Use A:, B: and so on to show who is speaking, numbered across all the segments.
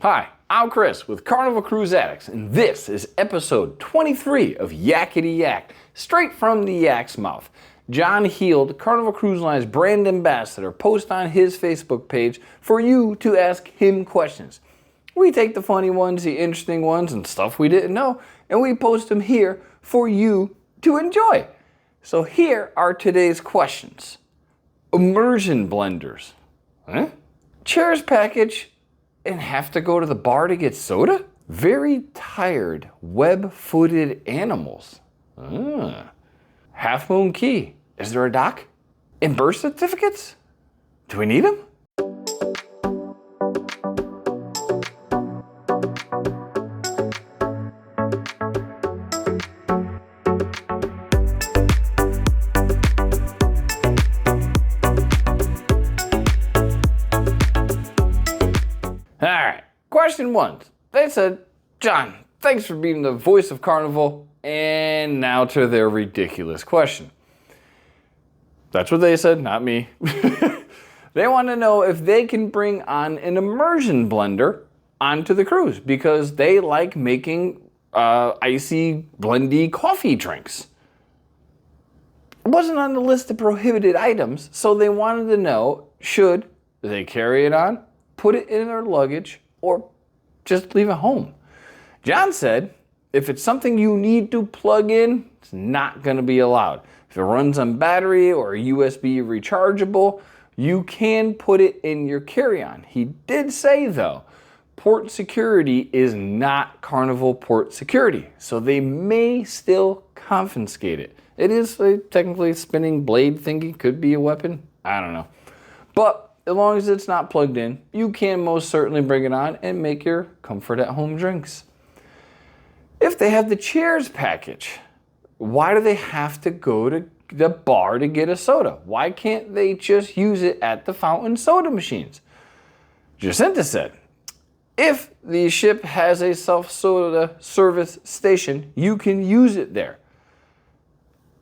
A: Hi, I'm Chris with Carnival Cruise Addicts, and this is episode 23 of Yakety-Yak, straight from the yak's mouth. John Heald, Carnival Cruise Line's brand ambassador, posts on his Facebook page for you to ask him questions. We take the funny ones, the interesting ones, and stuff we didn't know, and we post them here for you to enjoy. So here are today's questions. Immersion blenders. Huh? Chairs package and have to go to the bar to get soda? Very tired, web-footed animals. Half Moon Cay. Is there a dock? And birth certificates? Do we need them? Alright, question one. They said, John, thanks for being the voice of Carnival. And now to their ridiculous question. That's what they said, not me. They want to know if they can bring on an immersion blender onto the cruise because they like making icy, blendy coffee drinks. It wasn't on the list of prohibited items, so they wanted to know, should they carry it on, put it in their luggage, or just leave it home? John said, if it's something you need to plug in, it's not going to be allowed. If it runs on battery or USB rechargeable, you can put it in your carry-on. He did say, though, port security is not Carnival port security, so they may still confiscate it. It is technically a spinning blade thingy, could be a weapon, I don't know. But as long as it's not plugged in, you can most certainly bring it on and make your comfort at home drinks. If they have the chairs package, why do they have to go to the bar to get a soda? Why can't they just use it at the fountain soda machines? Jacinta said, if the ship has a self-soda service station, you can use it there.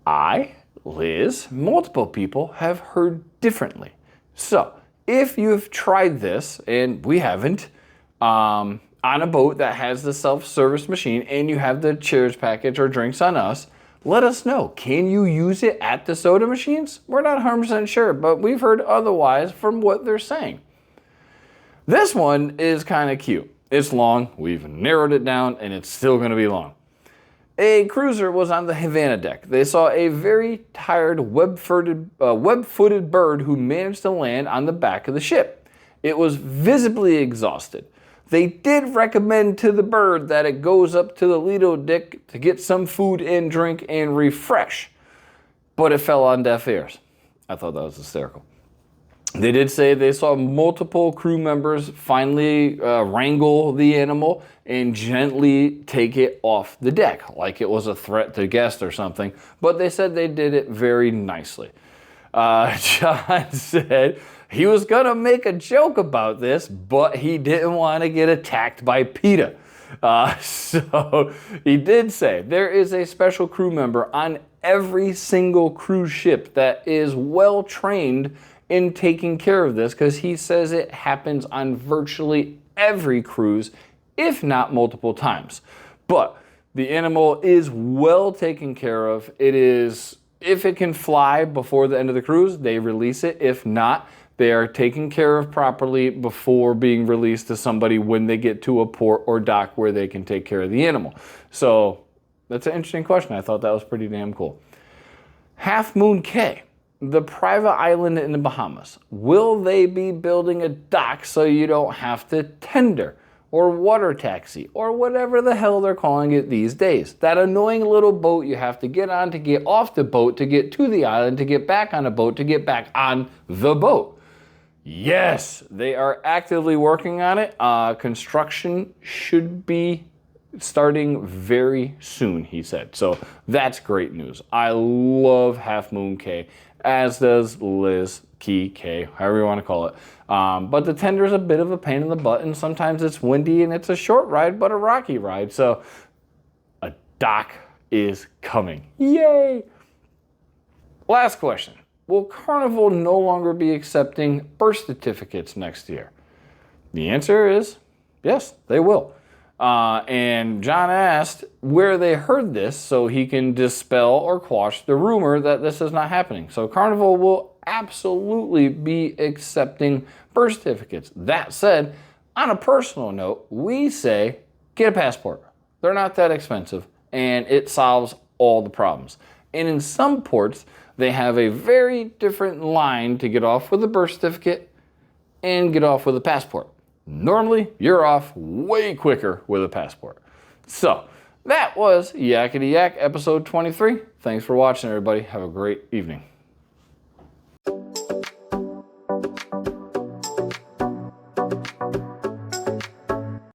A: I, Liz, multiple people have heard differently. So, if you've tried this, and we haven't, on a boat that has the self-service machine and you have the chairs package or drinks on us, let us know. Can you use it at the soda machines? We're not 100% sure, but we've heard otherwise from what they're saying. This one is kind of cute. It's long, we've narrowed it down, and it's still going to be long. A cruiser was on the Havana deck. They saw a very tired, web-footed bird who managed to land on the back of the ship. It was visibly exhausted. They did recommend to the bird that it goes up to the Lido deck to get some food and drink and refresh, but it fell on deaf ears. I thought that was hysterical. They did say they saw multiple crew members finally wrangle the animal and gently take it off the deck, like it was a threat to guests or something, but they said they did it very nicely. John said he was going to make a joke about this, but he didn't want to get attacked by PETA. So he did say there is a special crew member on every single cruise ship that is well trained in taking care of this, because he says it happens on virtually every cruise, if not multiple times. But the animal is well taken care of. It is, if it can fly before the end of the cruise, they release it. If not, they are taken care of properly before being released to somebody when they get to a port or dock where they can take care of the animal. So that's an interesting question. I thought that was pretty damn cool. Half Moon Cay, the private island in the Bahamas. Will they be building a dock so you don't have to tender or water taxi or whatever the hell they're calling it these days? That annoying little boat you have to get on to get off the boat, to get to the island, to get back on a boat, to get back on the boat. Yes, they are actively working on it. Construction should be starting very soon, he said. So that's great news. I love Half Moon Cay, as does Liz Cay, however you want to call it. But the tender is a bit of a pain in the butt, and sometimes it's windy and it's a short ride, but a rocky ride. So a dock is coming. Yay! Last question. Will Carnival no longer be accepting birth certificates next year? The answer is Yes, they will. And John asked where they heard this so he can dispel or quash the rumor that this is not happening. So Carnival will absolutely be accepting birth certificates. That said, on a personal note, we say get a passport. They're not that expensive, and it solves all the problems. And in some ports, they have a very different line to get off with a birth certificate and get off with a passport. Normally, you're off way quicker with a passport. So, that was Yakety-Yak episode 23. Thanks for watching, everybody. Have a great evening.